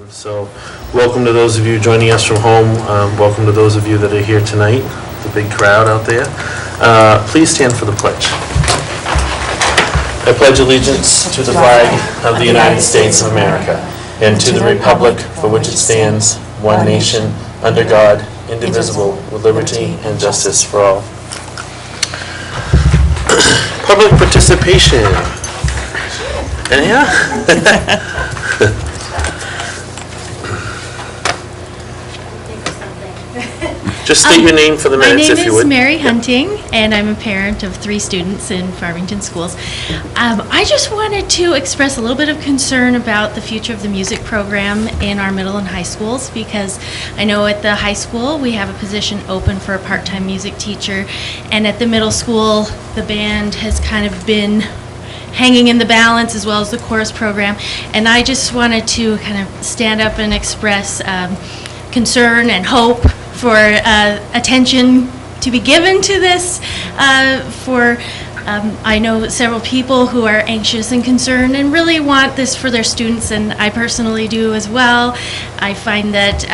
So, welcome to those of you joining us from home. Welcome to those of you that are here tonight, the big crowd out there. Please stand for the pledge. I pledge allegiance to the flag of the United States of America and to the republic for which it stands, one nation, under God, indivisible, with liberty and justice for all. Public participation. Yeah? Just state your name for the minutes, if you would. My name is Mary Hunting, and I'm a parent of 3 students in Farmington schools. I just wanted to express a little bit of concern about the future of the music program in our middle and high schools, because I know at the high school we have a position open for a part-time music teacher, and at the middle school the band has kind of been hanging in the balance, as well as the chorus program. And I just wanted to kind of stand up and express concern and hope for attention to be given to this. I know several people who are anxious and concerned and really want this for their students, and I personally do as well. I find that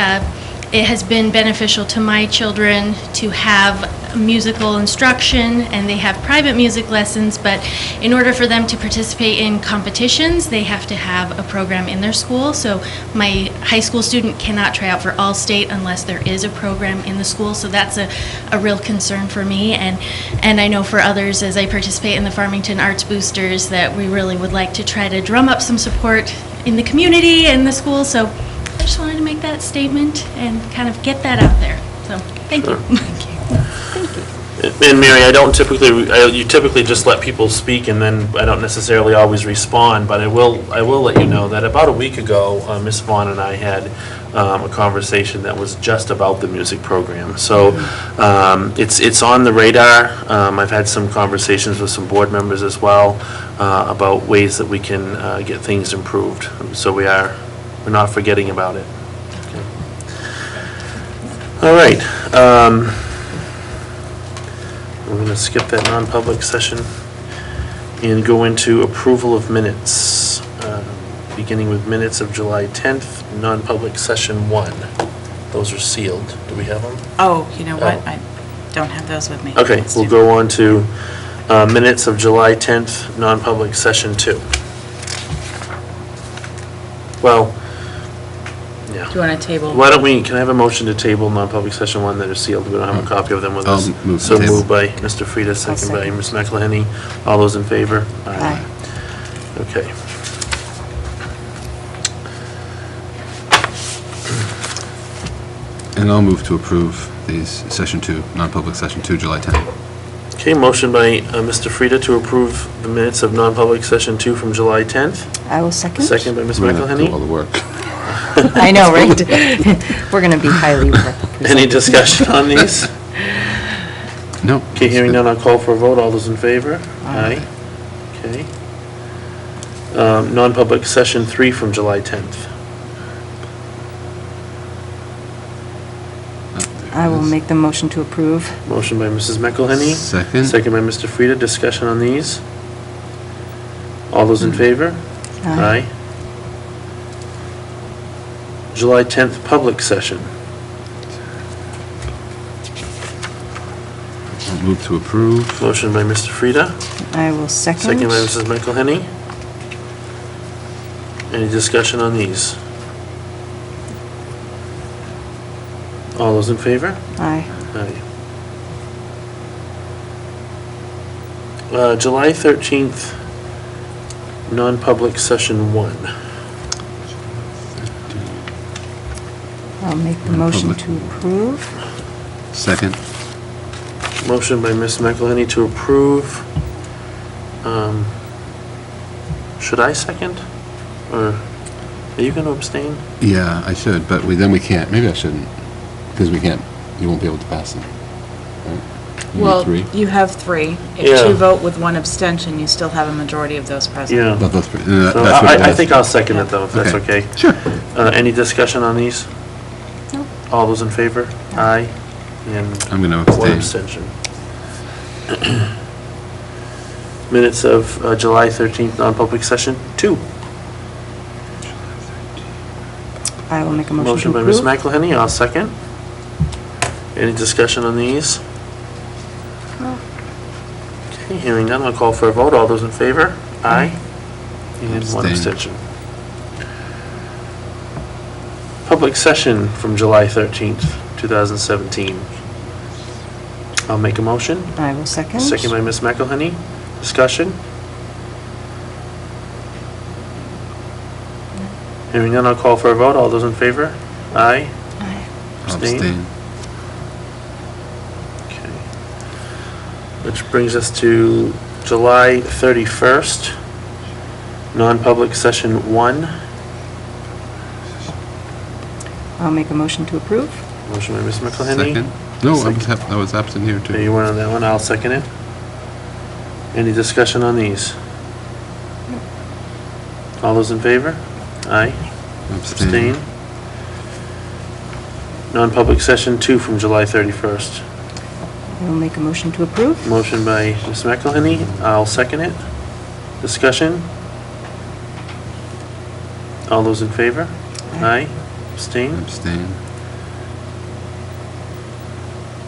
it has been beneficial to my children to have musical instruction, and they have private music lessons, but in order for them to participate in competitions, they have to have a program in their school. So my high school student cannot try out for All-State unless there is a program in the school, so that's a real concern for me, and I know for others, as I participate in the Farmington Arts Boosters, that we really would like to try to drum up some support in the community and the school. So I just wanted to make that statement and kind of get that out there. So, thank you. Thank you. And Mary, I don't typically, you typically just let people speak, and then I don't necessarily always respond, but I will let you know that about a week ago, Ms. Vaughn and I had a conversation that was just about the music program. So it's on the radar. I've had some conversations with some board members as well about ways that we can get things improved. So we're not forgetting about it. Okay. All right. We're going to skip that non-public session and go into approval of minutes, beginning with minutes of July 10th, non-public session 1. Those are sealed. Do we have them? Oh, you know what? I don't have those with me. Okay, we'll go on to minutes of July 10th, non-public session 2. Well, yeah. Do you want to table? Why don't can I have a motion to table non-public session 1 that are sealed? We don't have a copy of them with us. Move so to moved by Mr. Frieda, second by Ms. McElhenney. All those in favor? Aye. Okay. And I'll move to approve these session 2, non-public session 2, July 10th. Okay, motion by Mr. Frieda to approve the minutes of non-public session 2 from July 10th. I will second. Second by Ms. We're gonna do all McElhenney. the work. I know, right? We're going to be highly represented. Any discussion on these? No. Okay, hearing none, I'll call for a vote. All those in favor? Aye. Okay. Non-public session 3 from July 10th. I will make the motion to approve. Motion by Mrs. McElhenney. Second. Second by Mr. Frieda. Discussion on these? All those in favor? Aye. July 10th, public session. I'll move to approve. Motion by Mr. Frieda. I will second. Second by Mrs. McElhenney. Any discussion on these? All those in favor? Aye. Aye. July 13th, non-public session 1. I'll make the motion to approve. Second. Motion by Ms. McElhenney to approve. Should I second? Or are you going to abstain? Yeah, I should, but then we can't. Maybe I shouldn't, because we can't. You won't be able to pass them. Right? You need Well, 3. you have 3. If Yeah. you vote with 1 abstention, you still have a majority of those present. Yeah. But those 3. So That's what it I was. think I'll second it though, if that's okay. Sure. Any discussion on these? No. All those in favor? Aye. And I'm going to one abstain. abstention. Minutes of July 13th, non-public session 2. I will make a motion Motion to by Ms. approve. McElhenney, I'll second. Any discussion on these? Okay, hearing none, I'll call for a vote. All those in favor? Aye. And one Abstain. abstention. Public session from July 13th, 2017. I'll make a motion. I will second. Second by Ms. McElhenney. Discussion? Hearing none, I'll call for a vote. All those in favor? Aye. Aye. Abstain. Okay. Which brings us to July 31st, non-public session 1. I'll make a motion to approve. Motion by Ms. McElhenney. Second? No, Second. I was absent here, Okay, too. you weren't on that one, I'll second it. Any discussion on these? All those in favor? Aye. Abstain. Non-public session 2 from July 31st. I will make a motion to approve. Motion by Ms. McElhenney, I'll second it. Discussion? All those in favor? Aye. Abstain. Abstain.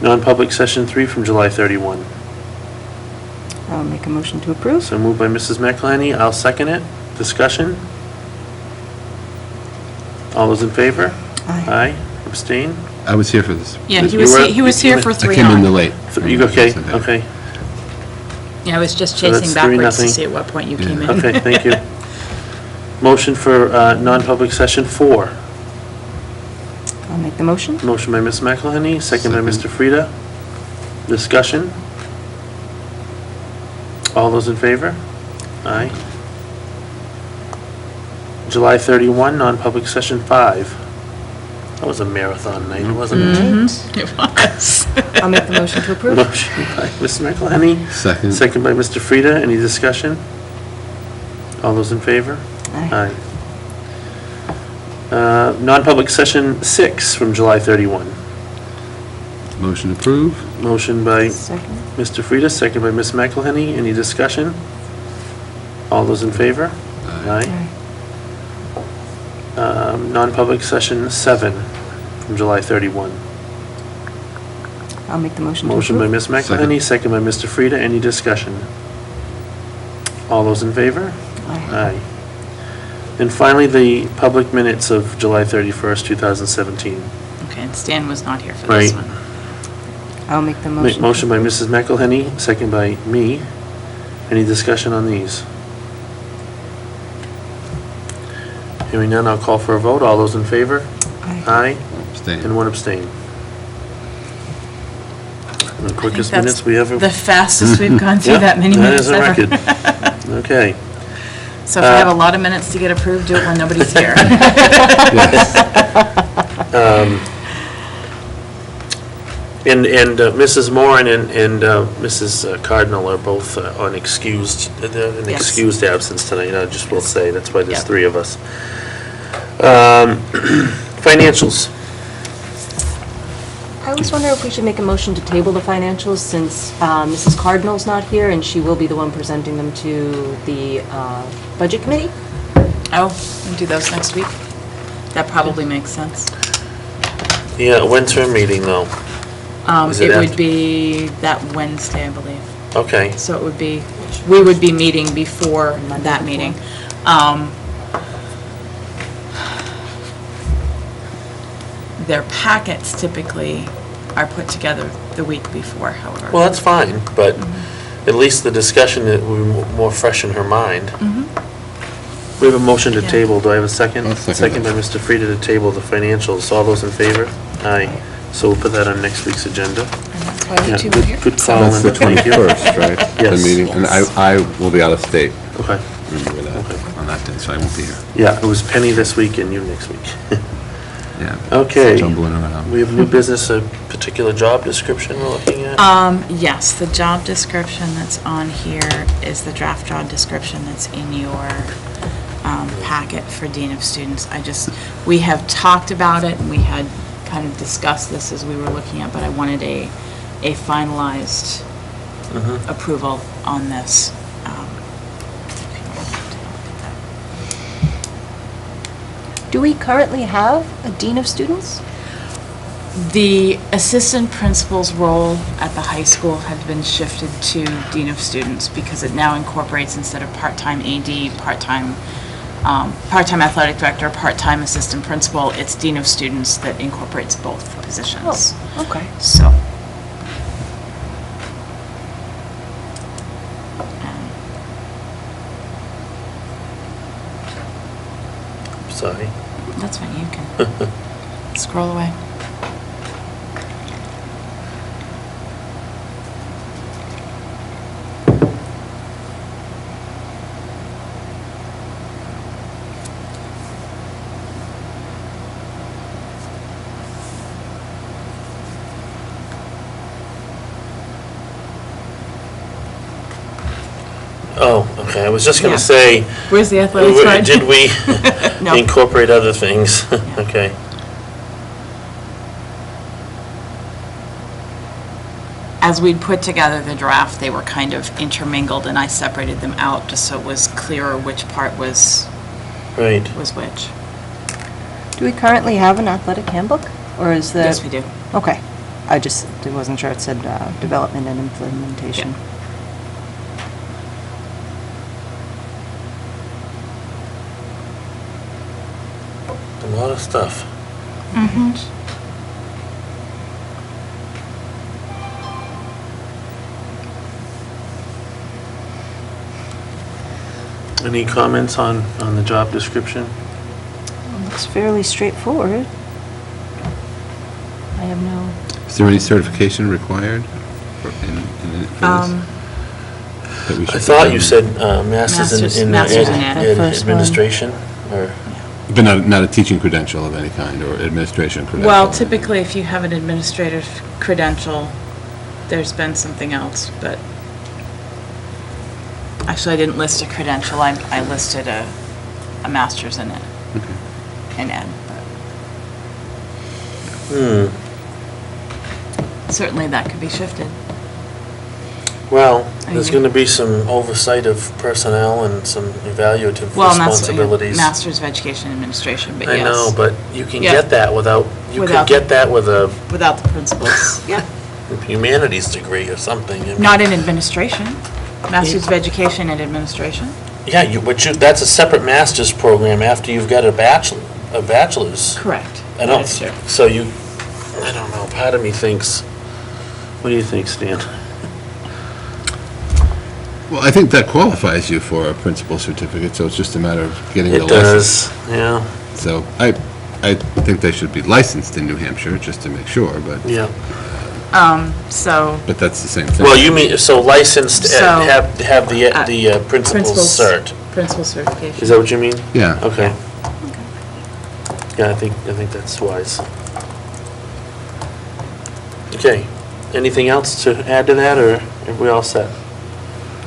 Non-public session 3 from July 31. I'll make a motion to approve. So moved by Mrs. McElhenney, I'll second it. Discussion? All those in favor? Aye. Aye. Abstain? I was here for this. Yeah, This- he was, You were- he was here for I 3 came in on. late. You okay? Okay. Yeah, I was just So that's chasing 3-0. backwards to see at what point you came in. Okay, thank you. Motion for non-public session 4. I'll make the motion. Motion by Ms. McElhenney, second by Second. Mr. Frieda. Discussion? All those in favor? Aye. July 31, non-public session 5. That was a marathon night, wasn't it? Mm-hmm. It was. I'll make the motion to approve. Motion by Ms. McElhenney, Second. second by Mr. Frieda. Any discussion? All those in favor? Aye. Non-public session 6 from July 31. Motion approved. Motion by Second. Mr. Frieda, second by Ms. McElhenney. Any discussion? All those in favor? Aye. Non-public session 7 from July 31. I'll make the motion to Motion by approve. Ms. McElhenney, second by Mr. Frieda. Any discussion? All those in favor? Aye. Aye. And finally, the public minutes of July 31st, 2017. Okay, and Stan was not here for this Right. one. I'll make the motion. Motion by Mrs. McElhenney, second by me. Any discussion on these? Hearing none, I'll call for a vote. All those in favor? Aye. Aye. Abstain. And one abstain. The quickest that's minutes we ever... The fastest we've gone through Yeah, that many minutes ever. That is a record. Okay. So if I have a lot of minutes to get approved, do it when nobody's here. And Mrs. Moran and Mrs. Cardinal are both on excused, they're in Yes. excused absence tonight, I just will say, that's why there's Yep. 3 of us. Financials. I was wondering if we should make a motion to table the financials since Mrs. Cardinal's not here and she will be the one presenting them to the Budget Committee. Oh, we'll do those next week. That probably makes sense. Yeah, when's her meeting, though? Is it It would after- be that Wednesday, I believe. Okay. So it would be, we would be meeting before that meeting. Their packets typically are put together the week before, however. Well, that's fine, but at least the discussion will be more fresh in her mind. We have a motion to Yeah. table. Do I have a second? I'll second Second by that. Mr. Frieda to table the financials. All those in favor? Aye. So we'll put that on next week's agenda. And that's why Yeah, you two were here. good call, That's the Linda. Thank you. 21st, right? Yes. The meeting, and I will be out of state, Okay. remember that, Okay. on that day, so I won't be here. Yeah, it was Penny this week and you next week. Yeah. Okay. Jumbling around. We have new business, a particular job description we're looking at? Yes, the job description that's on here is the draft job description that's in your packet for Dean of Students. We have talked about it, and we had kind of discussed this as we were looking at, but I wanted a finalized approval on this. Do we currently have a dean of students? The assistant principal's role at the high school has been shifted to dean of students because it now incorporates, instead of part-time AD, part-time athletic director, part-time assistant principal, it's dean of students that incorporates both positions. Oh, okay. So. Sorry. That's fine, you can scroll away. Oh, okay, I was just Yeah. gonna say, Where's the athletics card? did we No. incorporate other things? Okay. As we'd put together the draft, they were kind of intermingled, and I separated them out just so it was clearer which part was Right. which. Do we currently have an athletic handbook, or is there? Yes, we do. Okay. I just wasn't sure it said development and implementation. A lot of stuff. Mm-hmm. Any comments on the job description? It's fairly straightforward. I have no. Is there any certification required for this? That we I should thought put you down? said masters in Masters in ed. The first one. administration, or? But not a teaching credential of any kind, or administration credential? Well, typically, if you have an administrative credential, there's been something else, but actually, I didn't list a credential. I listed a master's in it, in ed. But certainly, that could be shifted. Well, I there's mean- going to be some oversight of personnel and some evaluative Well, and that's responsibilities. Master's of Education Administration, but yes. I know, but you can Yeah. get that without, you could Without- get that with a Without the principals. Yeah. humanities degree or something. I mean- Not in administration. Master's of Education and Administration. Yeah, that's a separate master's program after you've got a bachelor's. Correct. I don't, so I don't know, part of me thinks, what do you think, Stan? Well, I think that qualifies you for a principal certificate, so it's just a matter of getting the It license. does, yeah, So I think they should be licensed in New Hampshire, just to make sure, but yeah. So, that's the same thing. Well, you mean, so licensed, So, have the principal's cert. Principal certification. Is that what you mean? Yeah. Okay. Yeah, I think that's wise. Okay, anything else to add to that, or are we all set?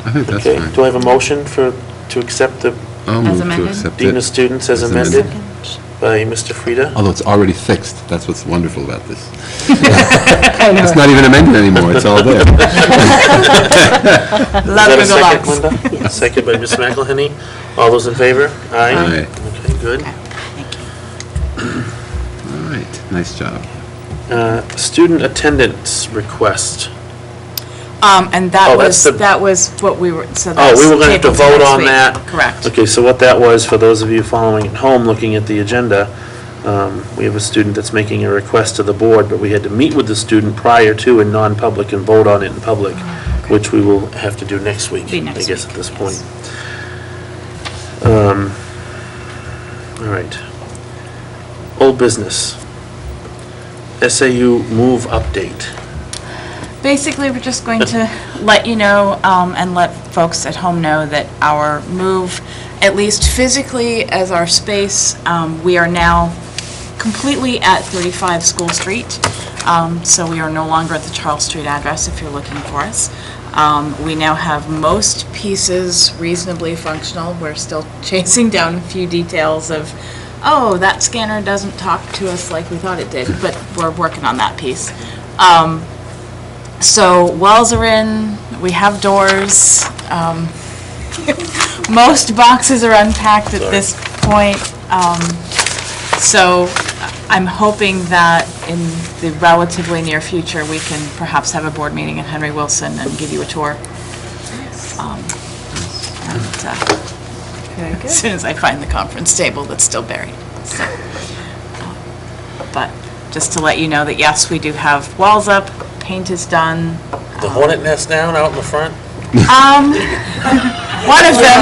I think that's Okay, fine. do I have a motion to accept the I'll move to amended? accept Dean of it, Students as As amended amended. by Mr. Frieda? although it's already fixed. That's what's wonderful about this. It's not even amended anymore, it's all there. Love Is that a Google second, Linda? Second by Ms. McElhenney. All those in favor? Aye. Aye. Okay, good. Thank you. All right, nice job. Student attendance request. And that Oh, was, that's what we were, so Oh, that's. we were going to have to tabled vote next on week. that? Correct. Okay, so what that was, for those of you following at home, looking at the agenda, we have a student that's making a request to the board, but we had to meet with the student prior to in non-public and vote on it in public, which we will have to do next week, Be I next guess, week, at this yes. point. All right. Old business. SAU move update. Basically, we're just going to let you know, and let folks at home know that our move, at least physically as our space, we are now completely at 35 School Street. So we are no longer at the Charles Street address if you're looking for us. We now have most pieces reasonably functional. We're still chasing down a few details of, oh, that scanner doesn't talk to us like we thought it did, but we're working on that piece. So wells are in, we have doors. Most boxes are unpacked at this point. So I'm hoping that in the relatively near future, we can perhaps have a board meeting in Henry Wilson and give you a tour. As soon as I find the conference table that's still buried. So, but just to let you know that, yes, we do have walls up, paint is done. The hornet nest down out in the front? One of them.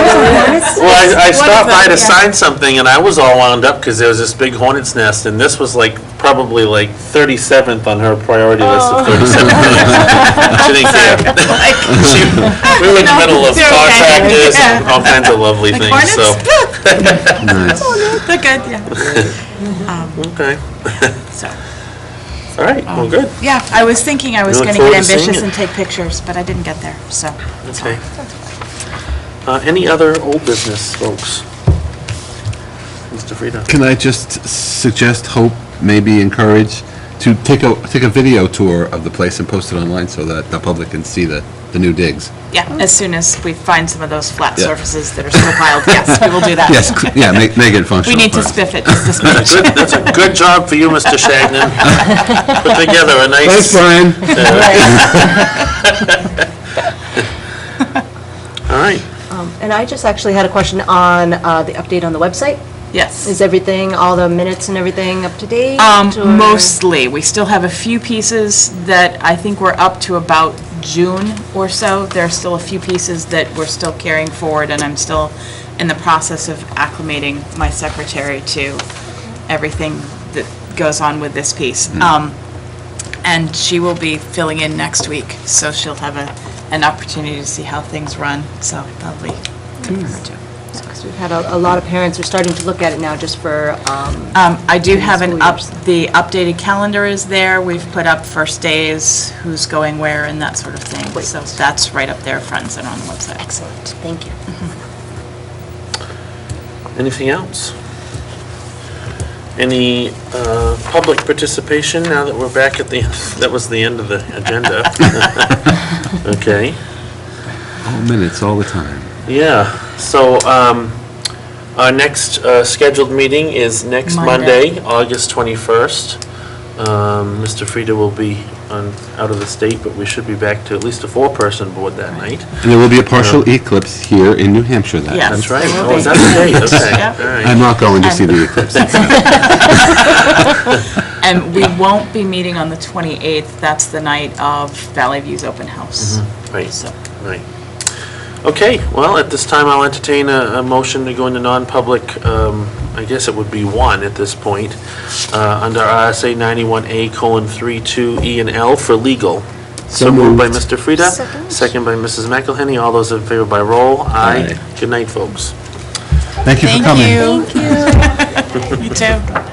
Well, I stopped by to yeah. sign something, and I was all wound up because there was this big hornet's nest, and this was like probably like 37th on her priority list of 37 things. She didn't care. We were in the middle of they're okay. contractors and Yeah. all kinds of lovely Like things, so. Nice. They're good, yeah. Okay. So, All right, well, good. yeah, I was thinking I was We look going to get forward to seeing ambitious it. and take pictures, but I didn't get there, so. it's Okay. fine. Any other old business, folks? Mr. Frida? Can I just suggest, hope, maybe encourage, to take a video tour of the place and post it online so that the public can see the new digs? Yeah, as soon as we find some of those flat Yeah. surfaces that are still piled, yes, we will do that. Yes, yeah, make it We functional. need to first. spiff it just a smidge. Good, that's a good job for you, Mr. Shagnon. Put together a nice. Thanks, Brian. All right. And I just actually had a question on the update on the website. Yes. Is everything, all the minutes and everything up to date? or- Mostly. We still have a few pieces that I think we're up to about June or so. There are still a few pieces that we're still carrying forward, and I'm still in the process of acclimating my secretary to everything that goes on with this piece. And she will be filling in next week, so she'll have an opportunity to see how things run, so that'll be good for her too. Because we've had a lot of parents are starting to look at it now just for, I do have School years. the updated calendar is there. We've put up first days, who's going where, and that sort of thing. Great. So that's right up there, front and center on the website. excellent, thank you. Anything else? Any public participation now that we're back at the, that was the end of the agenda? Okay. All minutes, all the time. Yeah, so our next scheduled meeting is next Monday. Monday, August 21st. Mr. Frida will be out of the state, but we should be back to at least a 4-person board that night. And there will be a partial eclipse here in New Hampshire that Yes. night. That's right. There will Oh, is be. that the date? Okay, Yep. all right. I'm not going to see the eclipse. And we won't be meeting on the 28th. That's the night of Valley View's open house. Right, So, right. Okay, well, at this time, I'll entertain a motion to go into non-public, I guess it would be 1 at this point, under RSA 91A:32 E and L for legal. So moved by Mr. Frida. Second. Second by Mrs. McElhenney. All those in favor by roll. Aye. Aye. Good night, folks. Thank you for coming. Thank you. You too.